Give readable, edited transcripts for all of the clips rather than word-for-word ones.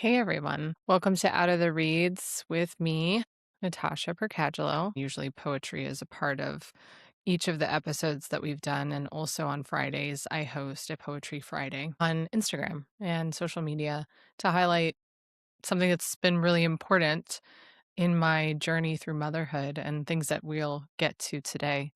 Hey everyone, welcome to Out of the Reads with me, Natasha Percagilo. Usually poetry is a part of each of the episodes that we've done, and also on Fridays, I host a Poetry Friday on Instagram and social media to highlight something that's been really important in my journey through motherhood and things that we'll get to today.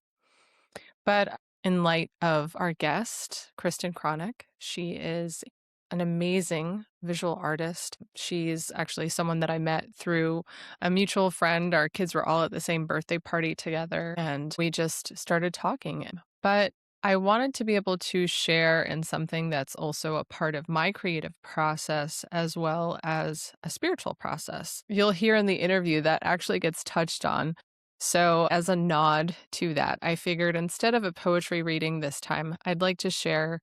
But in light of our guest, Kristin Cronick, she is an amazing visual artist. She's actually someone that I met through a mutual friend. Our kids were all at the same birthday party together, and we just started talking. But I wanted to be able to share in something that's also a part of my creative process as well as a spiritual process. You'll hear in the interview that actually gets touched on. So, as a nod to that, I figured instead of a poetry reading this time, I'd like to share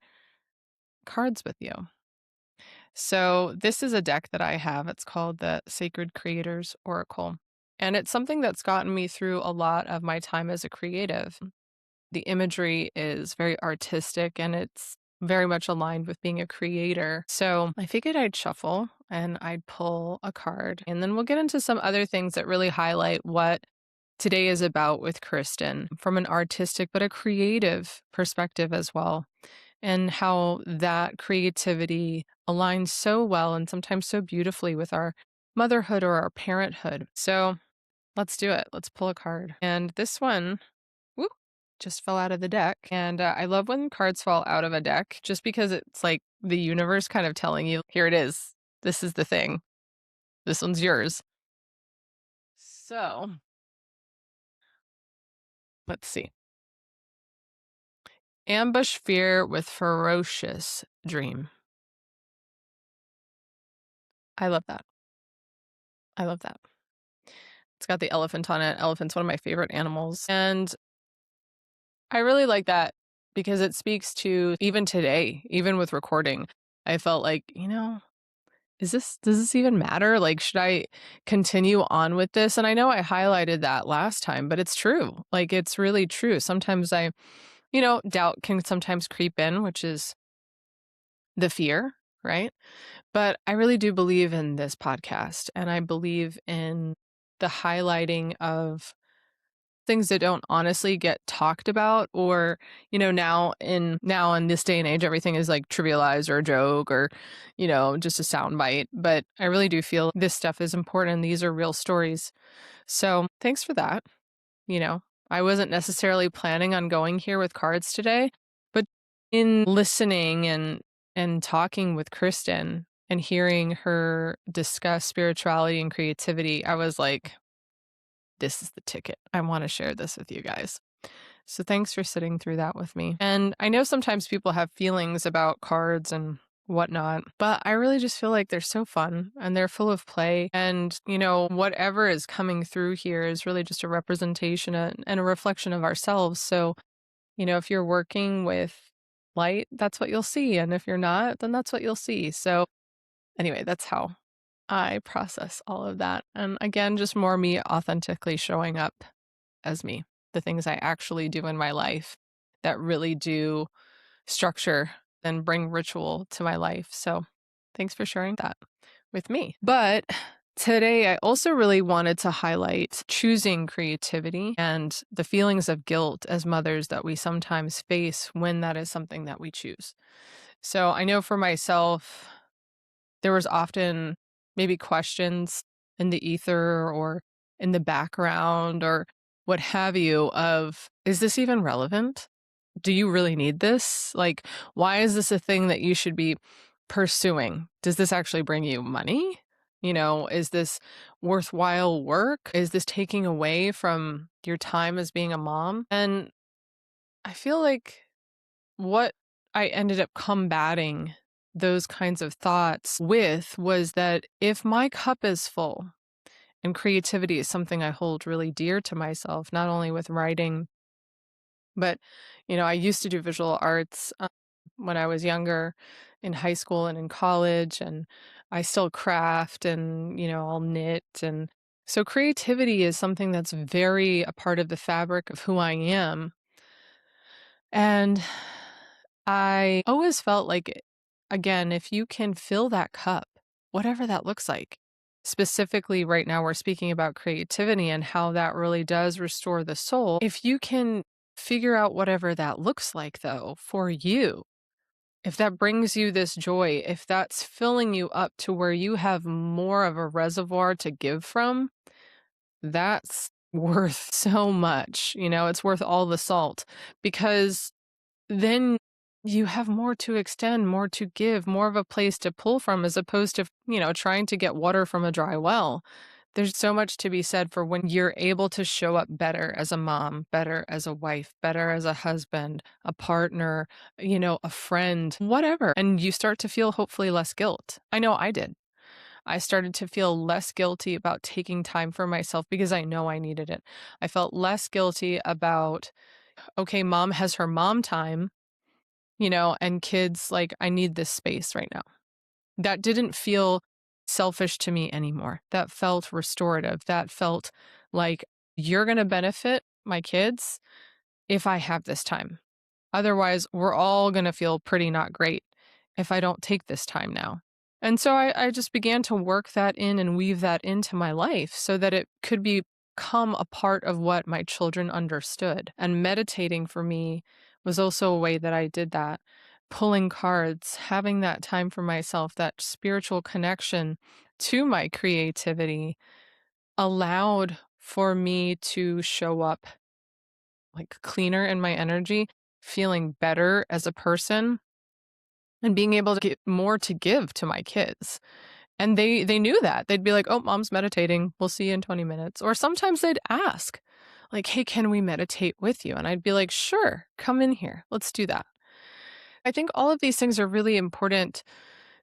cards with you. So, this is a deck that I have. It's called the Sacred Creators Oracle. And it's something that's gotten me through a lot of my time as a creative. The imagery is very artistic and it's very much aligned with being a creator. So, I figured I'd shuffle and I'd pull a card. And then we'll get into some other things that really highlight what today is about with Kristin from an artistic but a creative perspective as well, and how that creativity aligns so well and sometimes so beautifully with our motherhood or our parenthood. So let's do it. Let's pull a card. And this one, whoop, just fell out of the deck. And I love when cards fall out of a deck just because it's like the universe kind of telling you, here it is. This is the thing. This one's yours. So let's see. Ambush fear with ferocious dream. I love that. I love that. It's got the elephant on it. Elephant's one of my favorite animals. And I really like that because it speaks to even today, even with recording. I felt like, does this even matter? Like, should I continue on with this? And I know I highlighted that last time, but it's true. Like, it's really true. Sometimes doubt can sometimes creep in, which is the fear, right? But I really do believe in this podcast, and I believe in the highlighting of things that don't honestly get talked about, or now in this day and age everything is like trivialized or a joke or just a soundbite. But I really do feel this stuff is important and these are real stories. So thanks for that. you know I wasn't necessarily planning on going here with cards today, but in listening and talking with Kristin and hearing her discuss spirituality and creativity, I was like, this is the ticket. I want to share this with you guys. So thanks for sitting through that with me. And I know sometimes people have feelings about cards and whatnot, but I really just feel like they're so fun and they're full of play. And, whatever is coming through here is really just a representation and a reflection of ourselves. So, if you're working with light, that's what you'll see. And if you're not, then that's what you'll see. So anyway, that's how I process all of that. And again, just more me authentically showing up as me, the things I actually do in my life that really do structure and bring ritual to my life. So thanks for sharing that with me. But today, I also really wanted to highlight choosing creativity and the feelings of guilt as mothers that we sometimes face when that is something that we choose. So I know for myself, there was often maybe questions in the ether or in the background or what have you of, is this even relevant? Do you really need this? Like, why is this a thing that you should be pursuing? Does this actually bring you money? Is this worthwhile work? Is this taking away from your time as being a mom? And I feel like what I ended up combating those kinds of thoughts with was that if my cup is full, and creativity is something I hold really dear to myself, not only with writing, but, I used to do visual arts when I was younger in high school and in college, and I still craft and, I'll knit. And so creativity is something that's very a part of the fabric of who I am. And I always felt like, again, if you can fill that cup, whatever that looks like. Specifically, right now, we're speaking about creativity and how that really does restore the soul. If you can figure out whatever that looks like, though, for you, if that brings you this joy, if that's filling you up to where you have more of a reservoir to give from, that's worth so much. It's worth all the salt because then you have more to extend, more to give, more of a place to pull from as opposed to, trying to get water from a dry well. There's so much to be said for when you're able to show up better as a mom, better as a wife, better as a husband, a partner, a friend, whatever. And you start to feel hopefully less guilt. I know I did. I started to feel less guilty about taking time for myself because I know I needed it. I felt less guilty about, okay, mom has her mom time, and kids, like, I need this space right now. That didn't feel selfish to me anymore. That felt restorative. That felt like you're going to benefit my kids if I have this time. Otherwise, we're all going to feel pretty not great if I don't take this time now. And so I just began to work that in and weave that into my life so that it could become a part of what my children understood. And meditating for me was also a way that I did that. Pulling cards, having that time for myself, that spiritual connection to my creativity allowed for me to show up like cleaner in my energy, feeling better as a person, and being able to get more to give to my kids. And they knew that. They'd be like, "Oh, mom's meditating. We'll see you in 20 minutes." Or sometimes they'd ask, like, "Hey, can we meditate with you?" And I'd be like, "Sure, come in here. Let's do that." I think all of these things are really important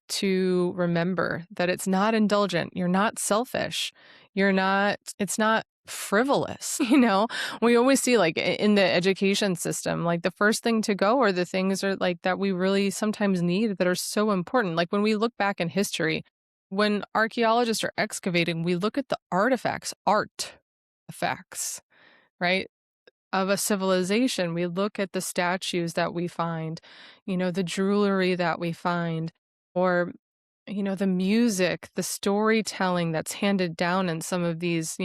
to remember that it's not indulgent. You're not selfish. It's not frivolous. We always see like in the education system, like the first thing to go are the things are like that we really sometimes need that are so important. Like when we look back in history, when archaeologists are excavating, we look at the artifacts, right? Of a civilization. We look at the statues that we find, the jewelry that we find, or, the music, the storytelling that's handed down in some of these,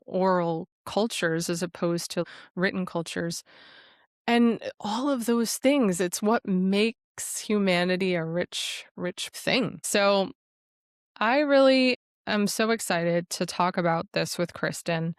oral cultures as opposed to written cultures. And all of those things, it's what makes humanity a rich, rich thing. So I really am so excited to talk about this with Kristin.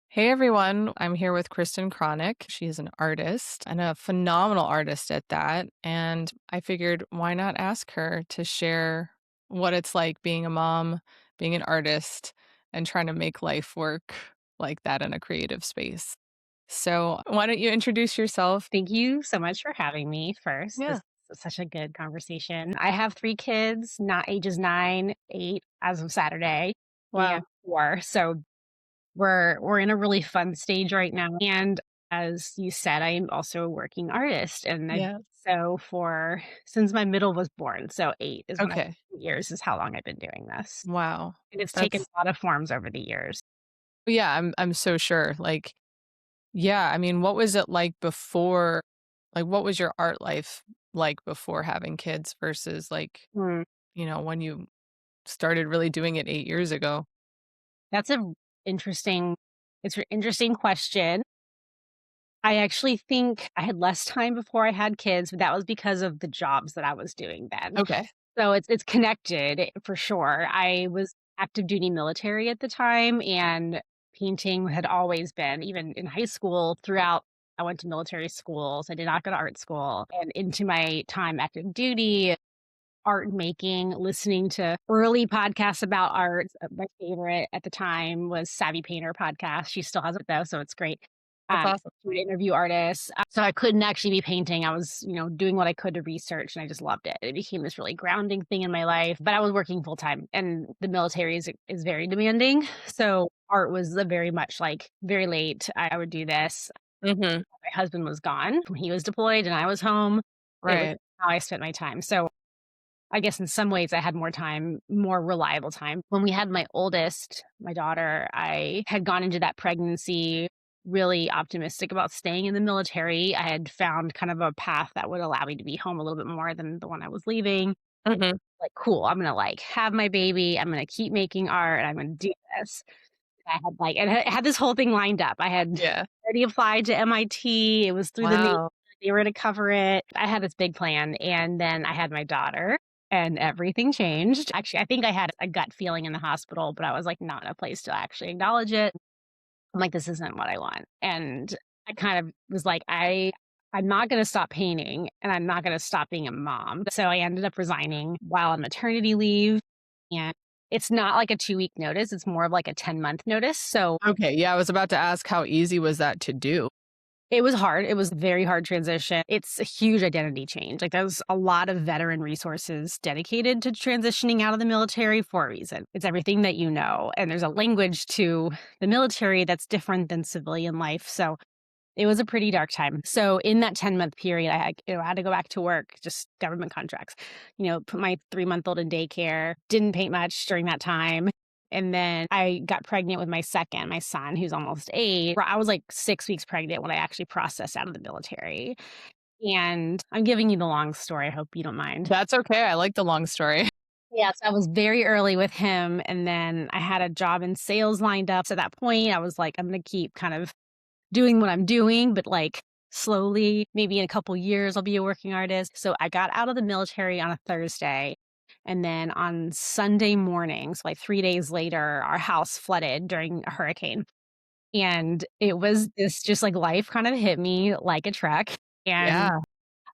Hey everyone, I'm here with Kristin Cronick. She's an artist and a phenomenal artist at that. And I figured why not ask her to share what it's like being a mom, being an artist, and trying to make life work like that in a creative space. So, why don't you introduce yourself? Thank you so much for having me first. This Yeah. is such a good conversation. I have 3 kids, not ages 9, 8 as of Saturday, and Wow. 4. So we're in a really fun stage right now. And as you said, I am also a working artist. And I've Yeah. so for since my middle was born, so 8 is when I Okay. years is how long I've been doing this. Wow. And it's taken That's a lot of forms over the years. yeah, I'm so sure. Like, yeah, I mean, what was it like before? Like, what was your art life like before having kids versus like, when you started really doing it 8 years ago? That's a interesting it's an interesting question. I actually think I had less time before I had kids, but that was because of the jobs that I was doing then. Okay. So it's connected for sure. I was active duty military at the time, and painting had always been, even in high school, throughout. I went to military school, so I did not go to art school. And into my time active duty, art making, listening to early podcasts about art. My favorite at the time was Savvy Painter podcast. She still has it though, so it's great. That's awesome. She would interview artists. So I couldn't actually be painting. I was, doing what I could to research, and I just loved it. It became this really grounding thing in my life. But I was working full time, and the military is very demanding. So art was very much like very late. I would do this. Mhm. My husband was gone when he was deployed, and I was home. It was Right. how I spent my time. So I guess in some ways I had more time, more reliable time. When we had my oldest, my daughter, I had gone into that pregnancy really optimistic about staying in the military. I had found kind of a path that would allow me to be home a little bit more than the one I was leaving. Mhm. Like, "Cool, I'm gonna, like, have my baby, I'm gonna keep making art, and I'm gonna do this." I had, like and I had this whole thing lined up. I had Yeah. already applied to MIT, it was through the Navy, Wow. they were gonna cover it. I had this big plan, and then I had my daughter, and everything changed. Actually, I think I had a gut feeling in the hospital, but I was, like, not in a place to actually acknowledge it. I'm like, "This isn't what I want." And I kind of was like, I'm not gonna stop painting, and I'm not gonna stop being a mom." So I ended up resigning while on maternity leave, and it's not like a 2-week notice, it's more of like a 10-month notice. So Okay, yeah, I was about to ask how easy was that to do? it was hard. It was a very hard transition. It's a huge identity change. Like, there's a lot of veteran resources dedicated to transitioning out of the military for a reason. It's everything that you know, and there's a language to the military that's different than civilian life. So it was a pretty dark time. So in that 10-month period, I had to go back to work, just government contracts, put my 3-month-old in daycare, didn't paint much during that time. And then I got pregnant with my son, who's almost 8. I was like 6 weeks pregnant when I actually processed out of the military. And I'm giving you the long story. I hope you don't mind. That's okay, I like the long story. Yes, I was very early with him. And then I had a job in sales lined up. So at that point, I was like, I'm going to keep kind of doing what I'm doing, but like slowly, maybe in a couple years, I'll be a working artist. So I got out of the military on a Thursday. And then on Sunday morning, so like 3 days later, our house flooded during a hurricane. And it was this just like life kind of hit me like a truck. And Yeah,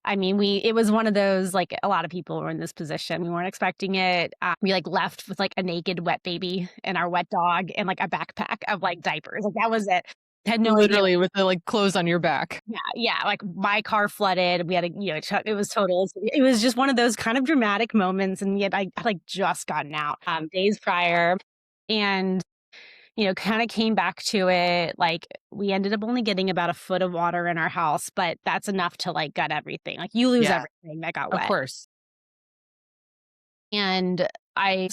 I mean, it was one of those, like, a lot of people were in this position. We weren't expecting it. We, like, left with, like, a naked wet baby and our wet dog and, like, a backpack of, like, diapers. Like, that was it. Had no idea. literally with the, like, clothes on your back. Yeah, yeah, like, my car flooded. We had a it was total it was just one of those kind of dramatic moments, and yet I had, like, just gotten out, days prior, and kinda came back to it, like, we ended up only getting about a foot of water in our house, but that's enough to, like, gut everything, like, you lose Yeah, everything that got of wet, course. and I'm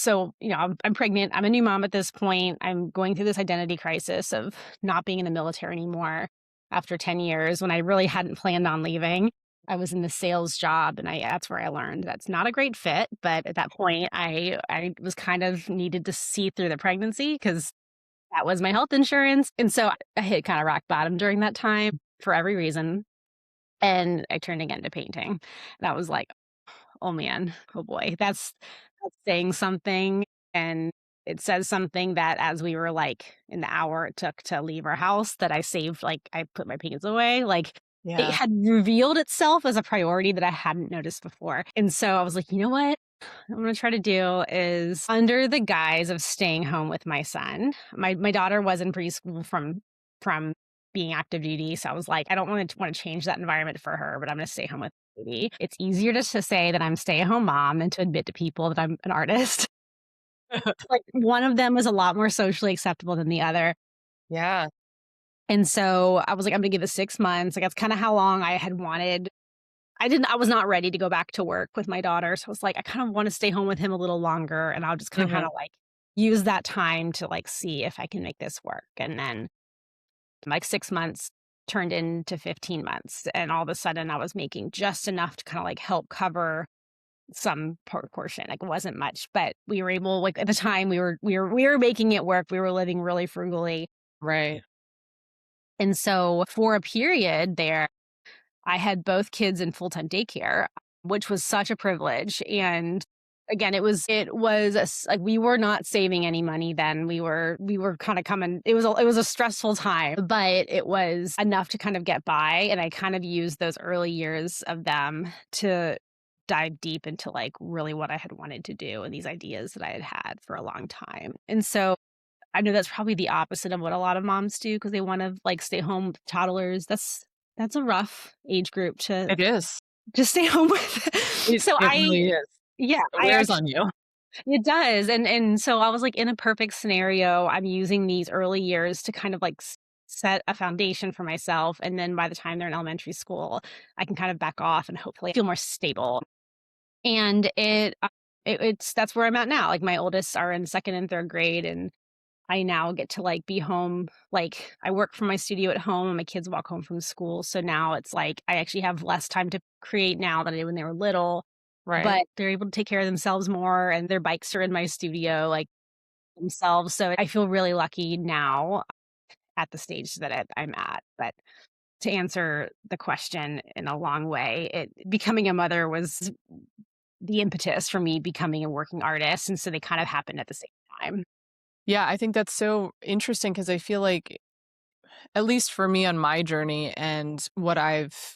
pregnant, I'm a new mom at this point, I'm going through this identity crisis of not being in the military anymore after 10 years when I really hadn't planned on leaving. I was in the sales job, and I that's where I learned that's not a great fit, but at that point, I was kind of needed to see through the pregnancy because that was my health insurance, and so I hit kinda rock bottom during that time for every reason, and I turned again to painting. That was like, "Oh, man. Oh, boy. That's saying something," and it says something that as we were, like, in the hour it took to leave our house that I saved, like, I put my paintings away, like, it Yeah. had revealed itself as a priority that I hadn't noticed before, and so I was like, "You know what? I'm gonna try to do is under the guise of staying home with my son. My daughter was in preschool from being active duty, so I was like, I don't want to change that environment for her, but I'm gonna stay home with the baby. It's easier just to say that I'm stay-at-home mom than to admit to people that I'm an artist. Like one of them was a lot more socially acceptable than the other. Yeah. And so I was like, I'm gonna give it 6 months. Like that's kind of how long I had wanted. I was not ready to go back to work with my daughter, so I was like, I kind of wanna stay home with him a little longer, and I'll just kinda, Mhm. like, use that time to, like, see if I can make this work, and then, like, 6 months turned into 15 months, and all of a sudden, I was making just enough to kinda, like, help cover some portion, like, it wasn't much, but we were able like, at the time, we were making it work, we were living really frugally, Right. and so, for a period there I had both kids in full-time daycare, which was such a privilege, and again, it was like, we were not saving any money then, we were kinda coming it was a stressful time, but it was enough to kind of get by, and I kind of used those early years of them to dive deep into, like, really what I had wanted to do and these ideas that I had had for a long time, and so I know that's probably the opposite of what a lot of moms do because they wanna, like, stay home with toddlers. That's a rough age group to It is. stay home with. It So it really is. yeah, It wears on you. it does, and so I was, like, in a perfect scenario, I'm using these early years to kind of, like, set a foundation for myself, and then by the time they're in elementary school, I can kind of back off and hopefully feel more stable. And it's that's where I'm at now. Like, my oldest are in 2nd and 3rd grade, and I now get to, like, be home, like, I work from my studio at home, and my kids walk home from school, so now it's like I actually have less time to create now than I did when they were little, Right. but they're able to take care of themselves more and their bikes are in my studio, like, themselves, so I feel really lucky now at the stage that I'm at, but to answer the question in a long way, becoming a mother was the impetus for me becoming a working artist, and so they kind of happened at the same time. Yeah, I think that's so interesting because I feel like, at least for me on my journey and what I've,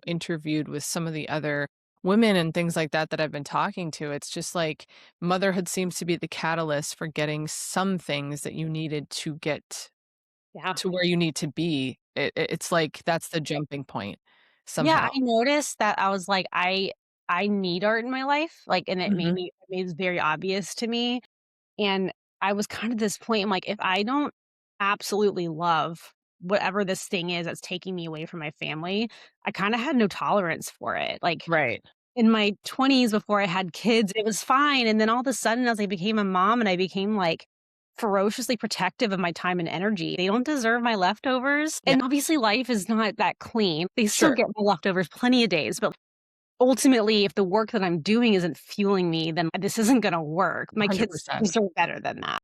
interviewed with some of the other women and things like that that I've been talking to, it's just like motherhood seems to be the catalyst for getting some things that you needed to get Yeah. to where you need to be. It's like that's the jumping point Yeah, somehow. I noticed that I was like, I need art in my life, like, and Mhm. it made it very obvious to me, and I was kind of this point, I'm like, if I don't absolutely love whatever this thing is that's taking me away from my family, I kinda had no tolerance for it, like, Right. in my 20s before I had kids, it was fine, and then all of a sudden, as I became a mom and I became, like, ferociously protective of my time and energy, they don't deserve my leftovers, Yeah, and obviously, life is not that clean. They still sure. get my leftovers plenty of days, but ultimately, if the work that I'm doing isn't fueling me, then this isn't gonna work. My kids 100%. deserve better than that.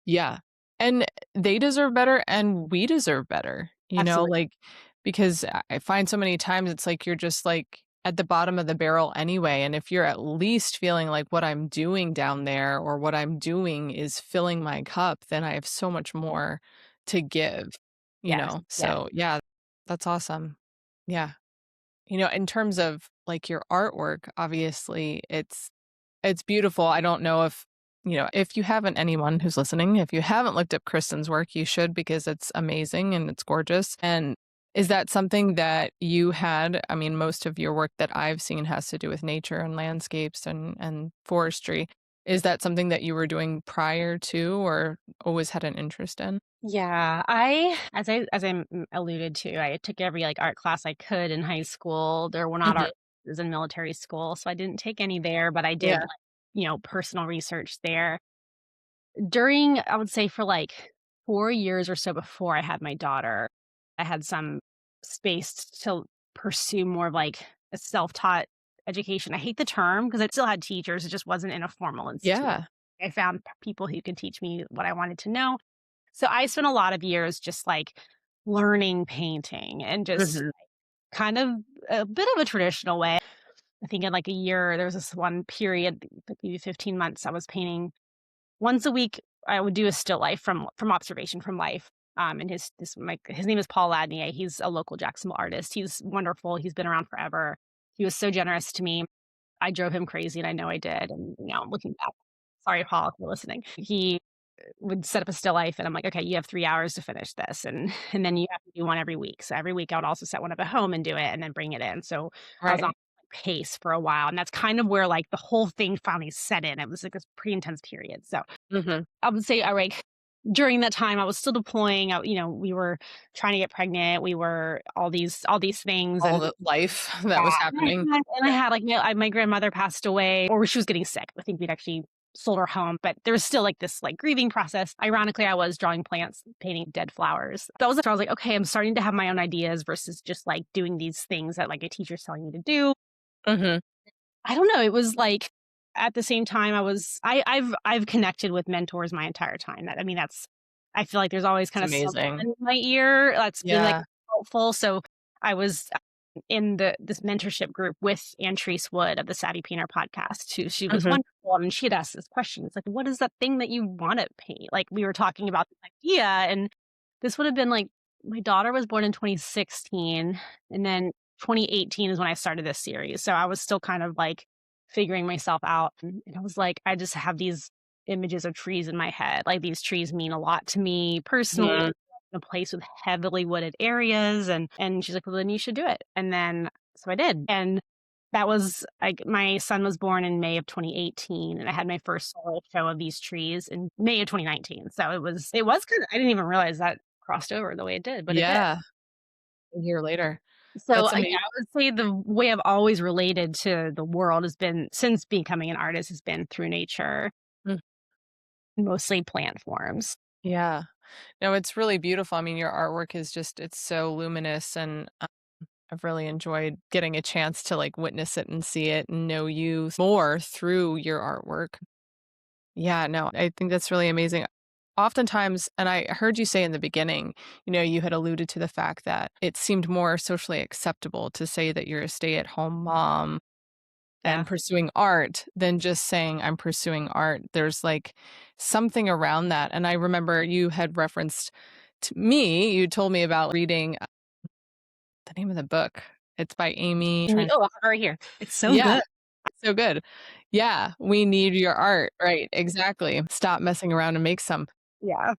Yeah. And they deserve better and we deserve better, Absolutely. like, because I find so many times it's like you're just like at the bottom of the barrel anyway. And if you're at least feeling like what I'm doing down there or what I'm doing is filling my cup, then I have so much more to give, Yes, yes. So yeah, that's awesome. Yeah. In terms of like your artwork, obviously it's beautiful. I don't know if, if you haven't anyone who's listening, if you haven't looked up Kristen's work, you should because it's amazing and it's gorgeous. And is that something that you had? I mean, most of your work that I've seen has to do with nature and landscapes and forestry. Is that something that you were doing prior to or always had an interest in? Yeah, alluded to, I took every, like, art class I could in high school. There were not art Mhm. classes in military school, so I didn't take any there, but I did, Yeah. like, personal research there. During I would say for, like, 4 years or so before I had my daughter, I had some space to pursue more of, like, a self-taught education. I hate the term because I still had teachers, it just wasn't in a formal institution. Yeah. I found people who could teach me what I wanted to know. So I spent a lot of years just, like, learning painting and just Mhm. kind of a bit of a traditional way. I think in, like, a year, there was this one period, like, maybe 15 months, I was painting once a week. I would do a still life from observation from life. And his name is Paul Ladnier. He's a local Jacksonville artist. He's wonderful. He's been around forever. He was so generous to me. I drove him crazy, and I know I did. And looking back, sorry, Paul, if you're listening. He would set up a still life, and I'm like, okay, you have 3 hours to finish this, and then you have to do one every week. So every week, I would also set one up at home and do it, and then bring it in. So I was on Right. pace for a while, and that's kind of where like the whole thing finally set in. It was like this pretty intense period. So Mhm. I would say, like, during that time, I was still deploying. We were trying to get pregnant. We were all these things, All and the life that yeah, was happening. and I had, like, my grandmother passed away, or she was getting sick. I think we'd actually sold her home, but there was still, like, this, like, grieving process. Ironically, I was drawing plants, painting dead flowers. That was after I was like, "Okay, I'm starting to have my own ideas versus just, like, doing these things that, like, a teacher's telling me to do." Mhm. I don't know, it was, like, at the same time, I've connected with mentors my entire time. I mean, I feel like there's always It's kinda someone amazing. in my ear that's been, like, Yeah. helpful. So I was in this mentorship group with Ann Treese Wood of the Savvy Painter podcast, who she was Mhm. wonderful, and she had asked this question. It's like, "What is that thing that you wanna paint?" Like, we were talking about this idea, and this would have been, like, my daughter was born in 2016, and then 2018 is when I started this series, so I was still kind of, like, figuring myself out, and I was like, I just have these images of trees in my head, like, these trees mean a lot to me personally, Mhm. in a place with heavily wooded areas, and she's like, "Well, then you should do it." And then so I did, and that was like, my son was born in May of 2018, and I had my first solo show of these trees in May of 2019, so it was kinda, I didn't even realize that crossed over the way it did, but it did. Yeah. A year later. So, That's yeah, amazing. I would say the way I've always related to the world has been, since becoming an artist, has been through nature, Mm. mostly plant forms. Yeah. No, it's really beautiful. I mean, your artwork is just it's so luminous and I've really enjoyed getting a chance to like witness it and see it and know you more through your artwork. Yeah, no, I think that's really amazing. Oftentimes, and I heard you say in the beginning, you had alluded to the fact that it seemed more socially acceptable to say that you're a stay-at-home mom Yeah. and pursuing art than just saying I'm pursuing art. There's like something around that. And I remember you had referenced to me, you told me about reading the name of the book. It's by Amy. Oh, I have it right here. It's so Yeah, good. so good. Yeah, we need your art. Right, exactly. Stop messing around and make some. Yeah.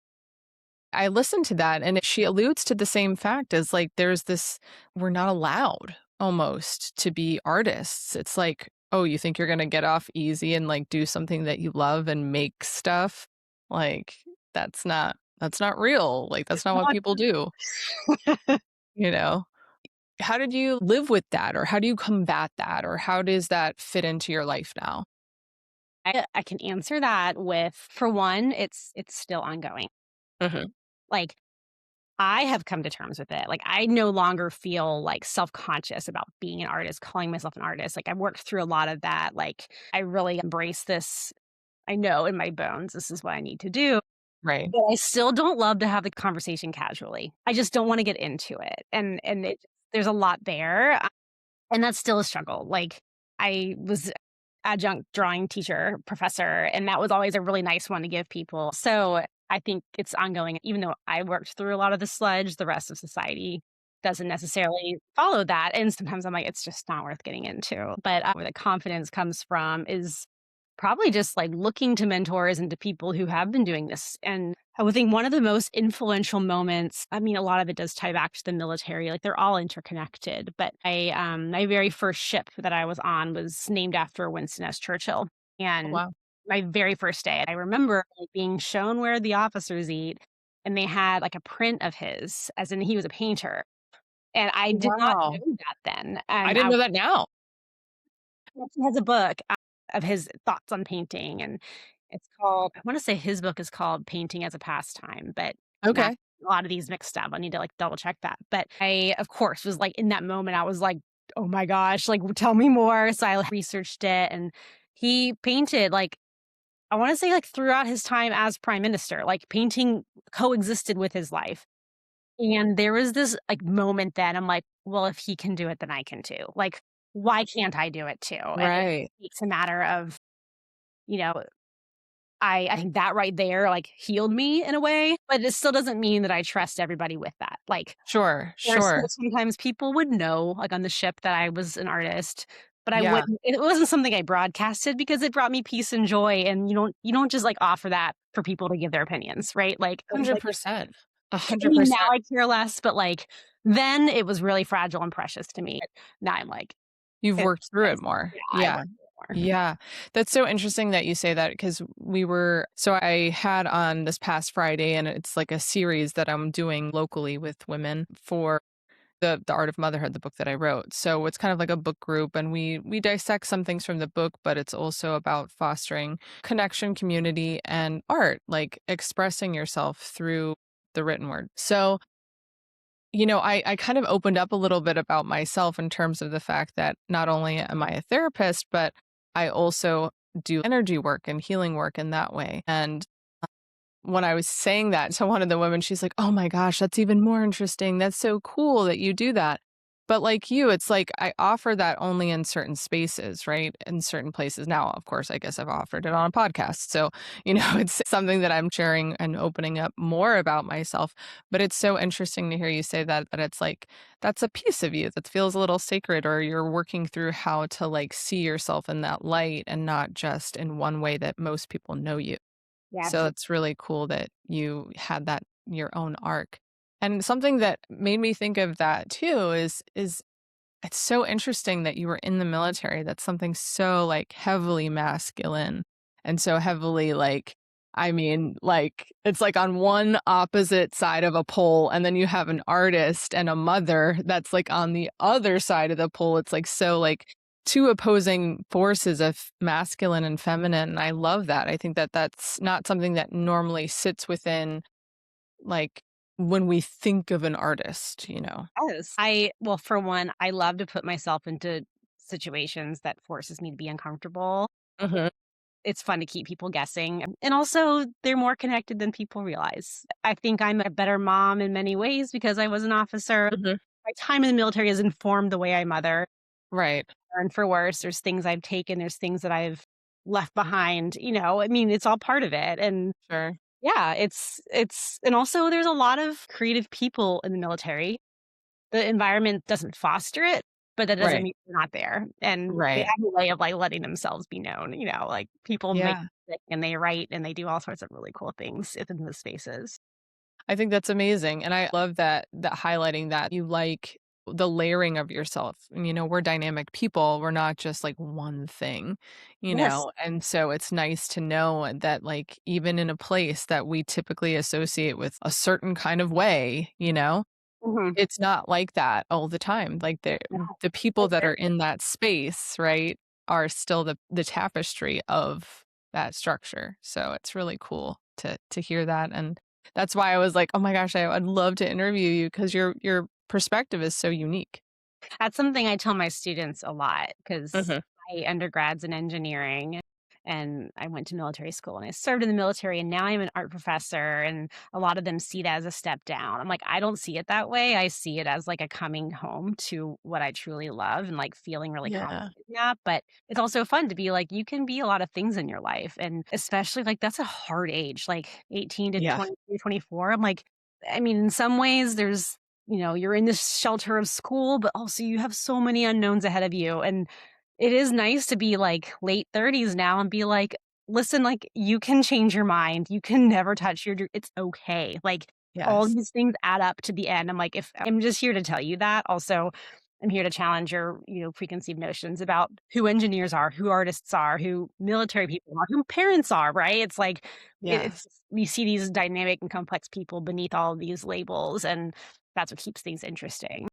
I listened to that and she alludes to the same fact as like there's this we're not allowed almost to be artists. It's like, oh, you think you're going to get off easy and like do something that you love and make stuff? Like that's not real. Like that's not what Not people do, you know? How did you live with that or how do you combat that or how does that fit into your life now? I can answer that with, for one, it's still ongoing. Mhm. Like, I have come to terms with it. Like, I no longer feel, like, self-conscious about being an artist, calling myself an artist. Like, I've worked through a lot of that. Like, I really embrace this. I know in my bones this is what I need to do, Right. but I still don't love to have the conversation casually. I just don't wanna get into it, and it there's a lot there, and that's still a struggle. Like, I was adjunct drawing teacher, professor, and that was always a really nice one to give people. So I think it's ongoing. Even though I worked through a lot of the sludge, the rest of society doesn't necessarily follow that. And sometimes I'm like, it's just not worth getting into. But where the confidence comes from is probably just like looking to mentors and to people who have been doing this. And I would think one of the most influential moments, I mean, a lot of it does tie back to the military, like they're all interconnected. But my very first ship that I was on was named after Winston S. Churchill. Oh, And wow. my very first day, I remember like, being shown where the officers eat, and they had like a print of his, as in he was a painter. And I did not Wow. know that then. I And didn't know that now. he has a book, of his thoughts on painting, and it's called, I wanna say his book is called Painting as a Pastime, but not Okay. a lot of these mixed up. I need to, like, double check that, but I, of course, was, like, in that moment, I was like, "Oh my gosh, like, tell me more." So I researched it, and he painted, like, I wanna say, like, throughout his time as prime minister, like, painting coexisted with his life, and there was this, like, moment then, I'm like, "Well, if he can do it, then I can too." Like, why can't I do it too? And Right. it's a matter of, you know, I think that right there, like, healed me in a way, but it still doesn't mean that I trust everybody with that. Like, Sure, there are still sure. sometimes people would know, like, on the ship that I was an artist, but I Yeah, wouldn't, it wasn't something I broadcasted because it brought me peace and joy, and you don't just, like, offer that for people to give their opinions, right? Like, it was like, 100%. I mean, now 100%. I care less, but, like, then it was really fragile and precious to me. Now I'm like, You've it's worked through it nice. more. Yeah, I Yeah. work more. Yeah. That's so interesting that you say that because I had on this past Friday, and it's like a series that I'm doing locally with women for the Art of Motherhood, the book that I wrote. So it's kind of like a book group and we dissect some things from the book, but it's also about fostering connection, community, and art, like expressing yourself through the written word. So I kind of opened up a little bit about myself in terms of the fact that not only am I a therapist, but I also do energy work and healing work in that way. And when I was saying that to one of the women, she's like, "Oh my gosh, that's even more interesting. That's so cool that you do that." But like you, it's like I offer that only in certain spaces, right? In certain places. Now, of course, I guess I've offered it on a podcast. So, it's something that I'm sharing and opening up more about myself. But it's so interesting to hear you say that it's like that's a piece of you that feels a little sacred, or you're working through how to like see yourself in that light and not just in one way that most people know you. Yeah, So it's really cool that you had that your own arc. And something that made me think of that too is it's so interesting that you were in the military. That's something so like heavily masculine and so heavily like I mean, like it's like on one opposite side of a pole and then you have an artist and a mother that's like on the other side of the pole. It's like so like two opposing forces of masculine and feminine. And I love that. I think that that's not something that normally sits within like when we think of an artist, you know? Yes. Well, for one, I love to put myself into situations that forces me to be uncomfortable. Mhm, It's fun to keep people guessing, and also they're more connected than people realize. I think I'm a better mom in many ways because I was an officer. mhm. My time in the military has informed the way I mother, Right, and for worse. There's things I've taken, there's things that I've left behind, I mean, it's all part of it, and sure. yeah, it's and also there's a lot of creative people in the military. The environment doesn't foster it, but that doesn't Right, mean they're not there, and they right. have a way of, like, letting themselves be known, like, people make Yeah. music and they write and they do all sorts of really cool things within the spaces. I think that's amazing, and I love that highlighting that you like the layering of yourself, and, we're dynamic people, we're not just, like, one thing, Yes. and so it's nice to know that, like, even in a place that we typically associate with a certain kind of way, Mhm. it's not like that all the time, like, No, the people quite that are rarely. in that space, right, are still the tapestry of that structure, so it's really cool to hear that, and that's why I was like, "Oh my gosh, I'd love to interview you because your perspective is so unique." That's something I tell my students a lot because Mhm. my undergrad's in engineering and I went to military school and I served in the military and now I'm an art professor and a lot of them see that as a step down. I'm like, I don't see it that way. I see it as like a coming home to what I truly love and like feeling really Yeah. confident in that. But it's also fun to be like, you can be a lot of things in your life. And especially like that's a hard age, like 18 to Yeah. 23, 24. I'm like, I mean, in some ways, you're in this shelter of school, but also you have so many unknowns ahead of you. And it is nice to be like late 30s now and be like, listen, like you can change your mind. You can never touch it's okay. Like all Yes. these things add up to the end. I'm like, if I'm just here to tell you that. Also, I'm here to challenge your, preconceived notions about who engineers are, who artists are, who military people are, who parents are, right? It's like Yeah. it's we see these dynamic and complex people beneath all of these labels and that's what keeps things interesting.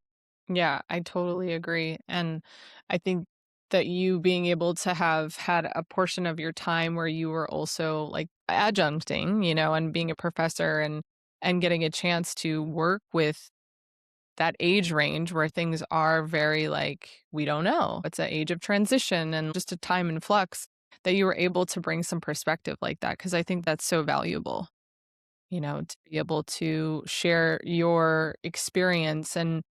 Yeah, I totally agree, and I think that you being able to have had a portion of your time where you were also, like, adjuncting, and being a professor and getting a chance to work with that age range where things are very, like, "We don't know." It's an age of transition and just a time in flux that you were able to bring some perspective like that because I think that's so valuable. To be able to share your experience and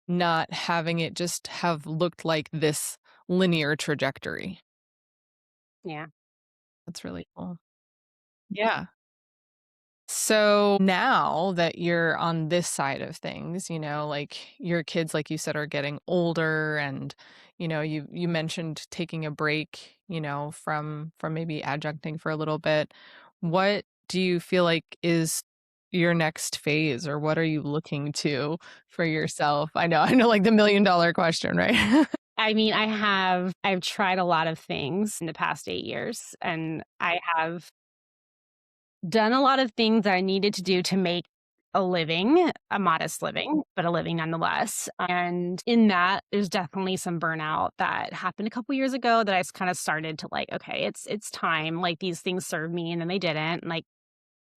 not having it just have looked like this linear trajectory. Yeah. That's really cool. Yeah. So now that you're on this side of things, like your kids, like you said, are getting older and, you mentioned taking a break, from maybe adjuncting for a little bit. What do you feel like is your next phase or what are you looking to for yourself? I know like the $1,000,000 question, right? I mean, I've tried a lot of things in the past 8 years, and I have done a lot of things that I needed to do to make a living, a modest living, but a living nonetheless. And in that, there's definitely some burnout that happened a couple years ago that I kind of started to like, okay, it's time. Like these things served me and then they didn't. Like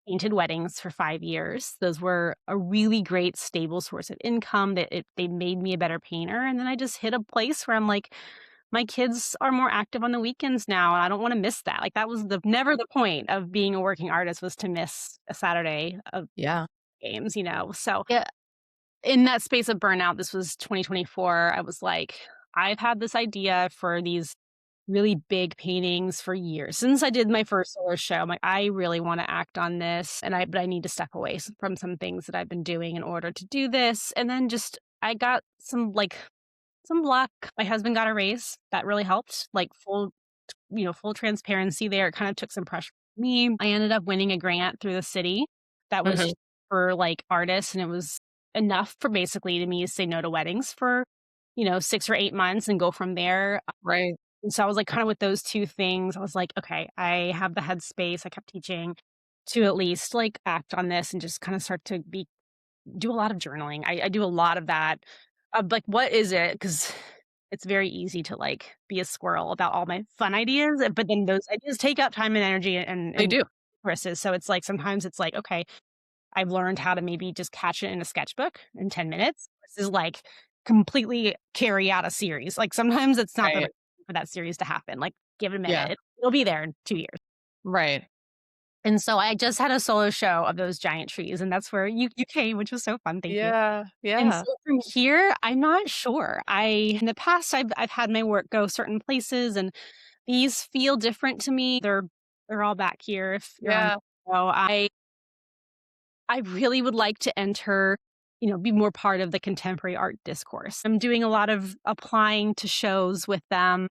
painted weddings for 5 years. Those were a really great stable source of income they made me a better painter. And then I just hit a place where I'm like, my kids are more active on the weekends now, and I don't wanna miss that. Like, that was the never the point of being a working artist was to miss a Saturday of Yeah. games, you know? So, yeah, in that space of burnout, this was 2024, I was like, I've had this idea for these really big paintings for years. Since I did my first solo show, I'm like, "I really wanna act on this, but I need to step away from some things that I've been doing in order to do this." And then just I got some luck. My husband got a raise. That really helped, like, full transparency there. It kind of took some pressure off me. I ended up winning a grant through the city that was Mhm. for, like, artists, and it was enough for basically to me to say no to weddings for, 6 or 8 months and go from there. Right. And so I was, like, kinda with those 2 things, I was like, "Okay, I have the headspace." I kept teaching to at least, like, act on this and just kinda start to be do a lot of journaling. I do a lot of that. Like, what is it? Because it's very easy to, like, be a squirrel about all my fun ideas, but then those ideas take up time and energy and They do. resources, so it's like, sometimes it's like, "Okay, I've learned how to maybe just catch it in a sketchbook in 10 minutes. This is like completely carry out a series. Like sometimes it's not the right Right. time for that series to happen. Like give it a Yeah. minute. It'll be there in 2 years. Right. And so I just had a solo show of those giant trees, and that's where you came, which was so fun. Thank you. Yeah. And so Yeah. from here, I'm not sure. In the past, I've had my work go certain places, and these feel different to me. They're all back here. If you're on, Yeah. so I really would like to enter, be more part of the contemporary art discourse. I'm doing a lot of applying to shows with them,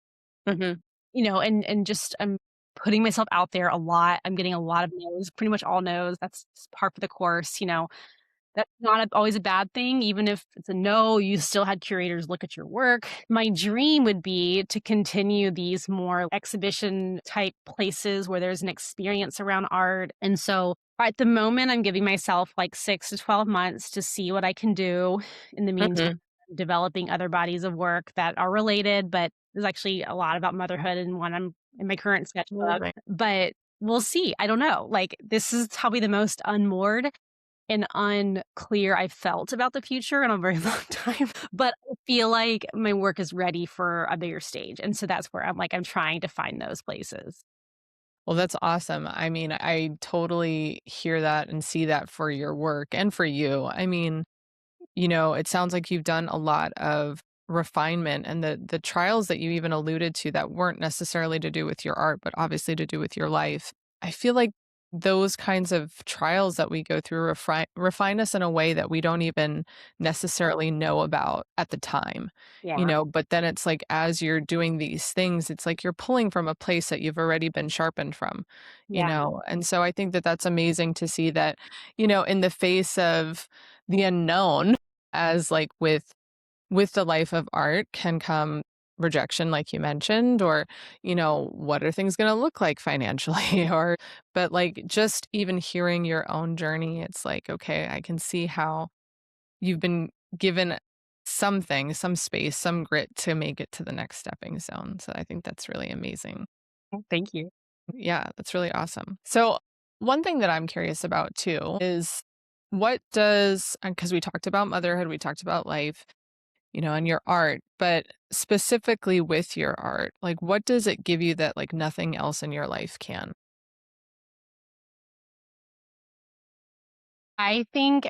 Mhm. and just I'm putting myself out there a lot. I'm getting a lot of no's, pretty much all no's. That's just par for the course. That's not always a bad thing. Even if it's a no, you still had curators look at your work. My dream would be to continue these more exhibition type places where there's an experience around art. And so at the moment, I'm giving myself like 6 to 12 months to see what I can do. In the meantime, Mhm. I'm developing other bodies of work that are related, but there's actually a lot about motherhood in one I'm in my current sketchbook. Right. But we'll see. I don't know. Like, this is probably the most unmoored and unclear I felt about the future in a very long time, but I feel like my work is ready for a bigger stage, and so that's where I'm trying to find those places. Well, that's awesome. I mean, I totally hear that and see that for your work and for you. I mean, it sounds like you've done a lot of refinement and the trials that you even alluded to that weren't necessarily to do with your art, but obviously to do with your life. I feel like those kinds of trials that we go through refine us in a way that we don't even necessarily know about at the time, Yeah, but then it's like as you're doing these things, it's like you're pulling from a place that you've already been sharpened from, yeah, and so I think that that's amazing to see that, in the face of the unknown, as like with the life of art can come rejection like you mentioned, or what are things going to look like financially, or but like just even hearing your own journey, it's like, okay, I can see how you've been given something, some space, some grit to make it to the next stepping stone. So I think that's really amazing. thank you. Yeah, that's really awesome. So, one thing that I'm curious about too is what does, because we talked about motherhood, we talked about life, and your art, but specifically with your art, like what does it give you that like nothing else in your life can? I think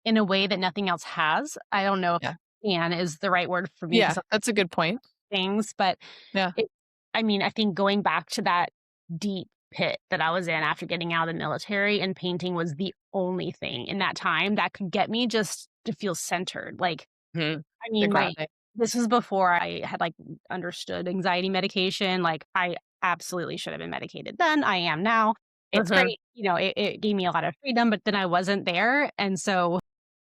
in a way that nothing else has. I don't know if Yeah. "can" is the right word for me Yeah, because that's a good point. things, but Yeah. it I mean, I think going back to that deep pit that I was in after getting out of the military, and painting was the only thing in that time that could get me just to feel centered. Like, Mhm. I The mean, my grounding. this was before I had, like, understood anxiety medication. Like, I absolutely should have been medicated then, I am now. It's Mhm. great, it gave me a lot of freedom, but then I wasn't there, and so,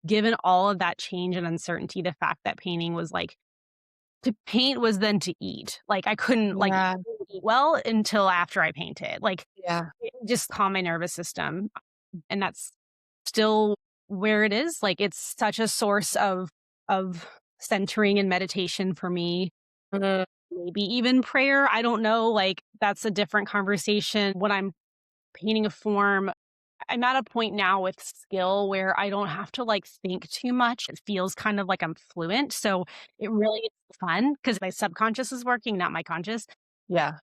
given all of that change and uncertainty, the fact that painting was, like, to paint was then to eat. Like, I couldn't, like, Yeah. eat well until after I painted. Like, Yeah. it just calmed my nervous system, and that's still where it is. Like, it's such a source of centering and meditation for me. Mhm. Maybe even prayer, I don't know, like, that's a different conversation. When I'm painting a form, I'm at a point now with skill where I don't have to, like, think too much. It feels kind of like I'm fluent, so it really is fun because my subconscious is working, not my conscious. Yeah.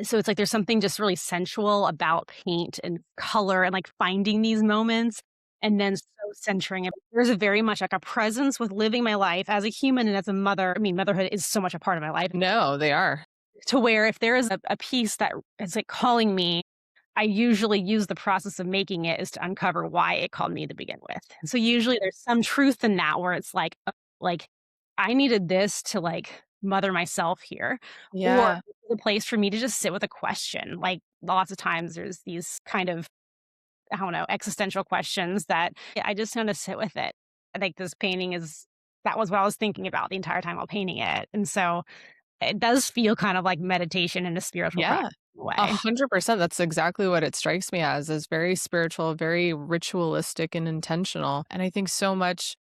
So it's like there's something just really sensual about paint and color and, like, finding these moments and then so centering it. There's a very much like a presence with living my life as a human and as a mother. I mean, motherhood is so much a part of my life No, they are. to where if there is a piece that is, like, calling me, I usually use the process of making it is to uncover why it called me to begin with. So usually there's some truth in that where it's like, like, I needed this to, like, mother myself here, or Yeah. the place for me to just sit with a question. Like, lots of times there's these kind of, I don't know, existential questions that I just want to sit with it. I think this painting is that was what I was thinking about the entire time while painting it. And so it does feel kind of like meditation in a spiritual Yeah. practice in a way. 100%. That's exactly what it strikes me as, is very spiritual, very ritualistic and intentional. And I think so much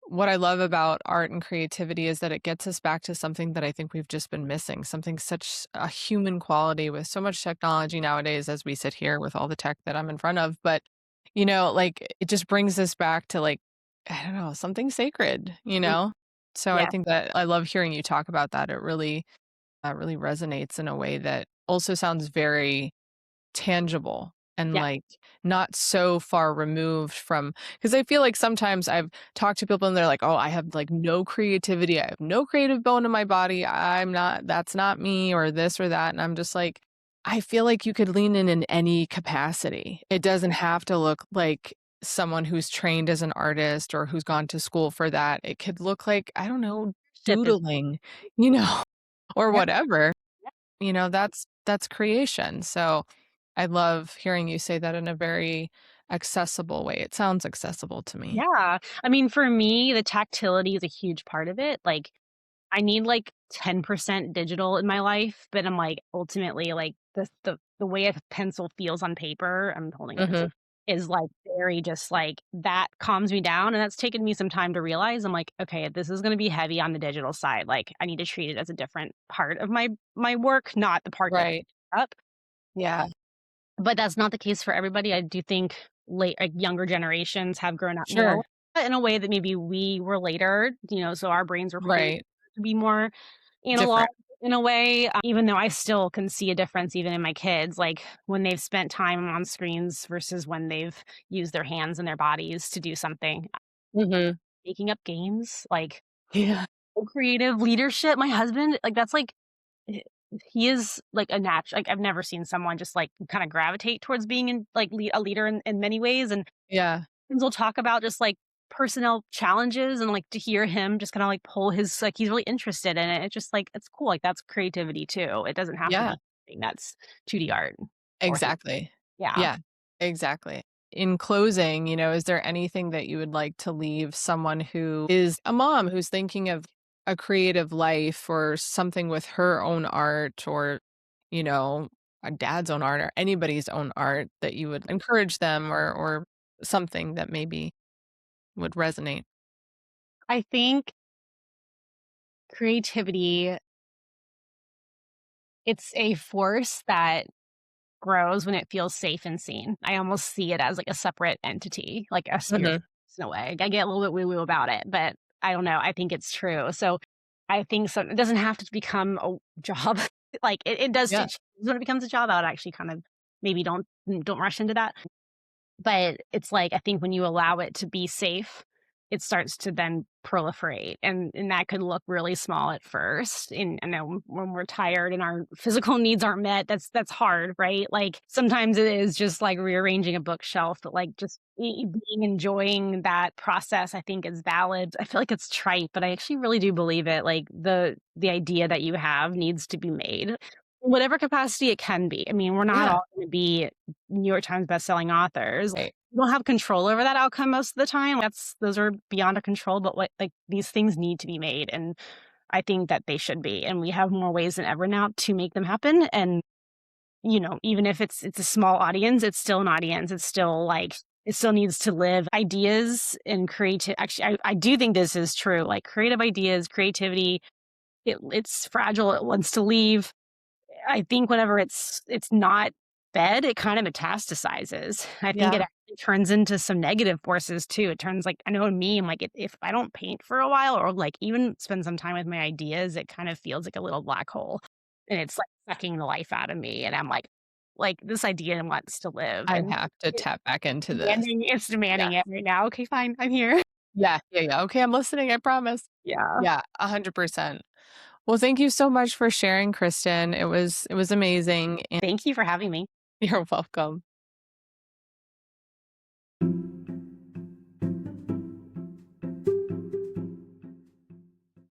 what I love about art and creativity is that it gets us back to something that I think we've just been missing, something such a human quality with so much technology nowadays as we sit here with all the tech that I'm in front of. But, like it just brings us back to like, I don't know, something sacred, you Mm, know? So I yeah, think that I love hearing you talk about that. It really resonates in a way that also sounds very tangible and, yeah, like, not so far removed from, because I feel like sometimes I've talked to people and they're like, "Oh, I have, like, no creativity. I have no creative bone in my body. I'm not that's not me," or this or that, and I'm just like, I feel like you could lean in any capacity. It doesn't have to look like someone who's trained as an artist or who's gone to school for that. It could look like, I don't know, ship is doodling, you know, or yeah, whatever. yeah. That's creation. So I love hearing you say that in a very accessible way. It sounds accessible to me. Yeah. I mean, for me, the tactility is a huge part of it. Like, I need like 10% digital in my life, but I'm like ultimately like the way a pencil feels on paper, I'm holding it, Mhm. is like very just like that calms me down. And that's taken me some time to realize. I'm like, okay, this is gonna be heavy on the digital side. Like I need to treat it as a different part of my work, not the part that Right. up. Yeah. But that's not the case for everybody. I do think younger generations have grown up more Sure. with it in a way that maybe we were later, so our brains were probably Right. to be more analog Different. in a way, even though I still can see a difference even in my kids, like, when they've spent time on screens versus when they've used their hands and their bodies to do something. Mhm. Making up games, like, Yeah. creative leadership, my husband, like, that's, like eh, he is, like, like, I've never seen someone just, like, kinda gravitate towards being in like, a leader in many ways, and Yeah. we'll talk about just, like, personnel challenges and, like, to hear him just kinda, like, pull his like, he's really interested in it. It's just, like, it's cool, like, that's creativity too. It doesn't have to Yeah. be something that's 2D art or 3 Exactly. yeah. Yeah. Exactly. In closing, is there anything that you would like to leave someone who is a mom who's thinking of a creative life or something with her own art or, you know, a dad's own art or anybody's own art that you would encourage them or something that maybe would resonate? I think creativity, it's a force that grows when it feels safe and seen. I almost see it as, like, a separate entity, like a spiritual Mhm. in a way. I get a little bit woo-woo about it, but I don't know, I think it's true. So, I think so it doesn't have to become a job. Like, it does Yeah. when it becomes a job, I would actually kind of maybe don't rush into that. But it's like, I think when you allow it to be safe, it starts to then proliferate, and that could look really small at first, and I know when we're tired and our physical needs aren't met, that's hard, right? Like, sometimes it is just, like, rearranging a bookshelf, but, like, just being enjoying that process, I think is valid. I feel like it's trite, but I actually really do believe it, like, the idea that you have needs to be made. Whatever capacity it can be. I mean, we're not Yeah. all gonna be New York Times bestselling authors. Right. You don't have control over that outcome most of the time. Those are beyond our control, but what like, these things need to be made, and I think that they should be, and we have more ways than ever now to make them happen, and, even if it's a small audience, it's still an audience. It's still, like it still needs to live. Ideas and creative actually, I do think this is true, like, creative ideas, creativity, it's fragile, it wants to leave. I think whenever it's not fed, it kind of metastasizes. I think it Yeah. actually turns into some negative forces too. It turns like I know in me, I'm like, if I don't paint for a while or like even spend some time with my ideas, it kind of feels like a little black hole. And it's like sucking the life out of me. And I'm like this idea wants to live I and have to it's tap back into this. it's Yeah. demanding it right now. Okay, fine. I'm here. Yeah. Yeah, yeah. Okay, I'm listening, I promise. Yeah. Yeah, 100%. Well, thank you so much for sharing, Kristen. It was amazing, and Thank you for having me. you're welcome.